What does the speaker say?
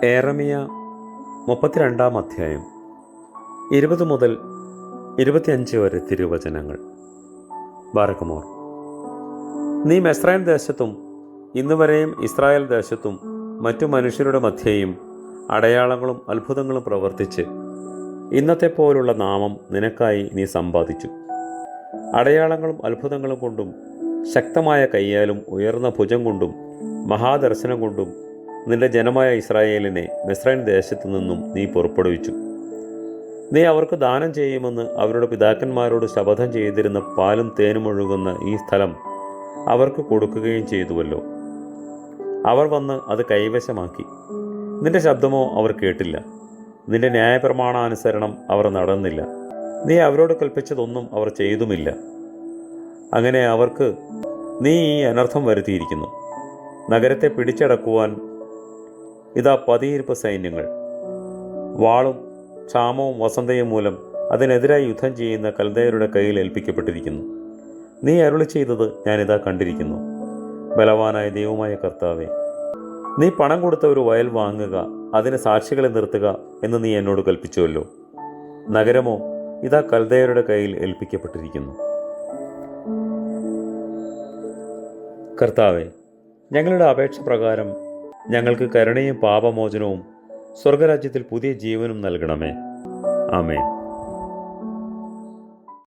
ഏറമിയ 32 അധ്യായം 20 മുതൽ 25 വരെ തിരുവചനങ്ങൾ. ബാറക്കുമോർ. നീ മിസ്രയീം ദേശത്തും ഇന്നുവരെയും ഇസ്രായേൽ ദേശത്തും മറ്റു മനുഷ്യരുടെ മധ്യേയും അടയാളങ്ങളും അത്ഭുതങ്ങളും പ്രവർത്തിച്ച് ഇന്നത്തെ പോലുള്ള നാമം നിനക്കായി നീ സമ്പാദിച്ചു. അടയാളങ്ങളും അത്ഭുതങ്ങളും കൊണ്ടും ശക്തമായ കയ്യാലും ഉയർന്ന ഭുജം കൊണ്ടും മഹാദർശനം കൊണ്ടും നിന്റെ ജനമായ ഇസ്രായേലിനെ മിസ്രയീം ദേശത്തു നിന്നും നീ പുറപ്പെടുവിച്ചു. നീ അവർക്ക് ദാനം ചെയ്യുമെന്ന് അവരുടെ പിതാക്കന്മാരോട് ശപഥം ചെയ്തിരുന്ന പാലും തേനും ഒഴുകുന്ന ഈ സ്ഥലം അവർക്ക് കൊടുക്കുകയും ചെയ്തുവല്ലോ. അവർ വന്ന് അത് കൈവശമാക്കി. നിന്റെ ശബ്ദമോ അവർ കേട്ടില്ല. നിന്റെ ന്യായപ്രമാണാനുസരണം അവർ നടന്നില്ല. നീ അവരോട് കൽപ്പിച്ചതൊന്നും അവർ ചെയ്തുമില്ല. അങ്ങനെ അവർക്ക് നീ ഈ അനർത്ഥം വരുത്തിയിരിക്കുന്നു. നഗരത്തെ പിടിച്ചടക്കുവാൻ ഇതാ 10 സൈന്യങ്ങൾ വാളും ക്ഷാമവും വസന്തയും മൂലം അതിനെതിരായി യുദ്ധം ചെയ്യുന്ന കൽദയരുടെ കയ്യിൽ ഏൽപ്പിക്കപ്പെട്ടിരിക്കുന്നു. നീ അരുളി ചെയ്തത് ഞാനിതാ കണ്ടിരിക്കുന്നു. ബലവാനായ ദൈവമായ കർത്താവേ, നീ പണം കൊടുത്ത ഒരു വയൽ വാങ്ങുക, അതിന് സാക്ഷികളെ നിർത്തുക എന്ന് നീ എന്നോട് കൽപ്പിച്ചുവല്ലോ. നഗരമോ ഇതാ കൽദയരുടെ കയ്യിൽ ഏൽപ്പിക്കപ്പെട്ടിരിക്കുന്നു. കർത്താവേ, ഞങ്ങളുടെ അപേക്ഷ പ്രകാരം ഞങ്ങൾക്ക് കരുണയും പാപമോചനവും സ്വർഗരാജ്യത്തിൽ പുതിയ ജീവനും നൽകണമേ. ആമേൻ.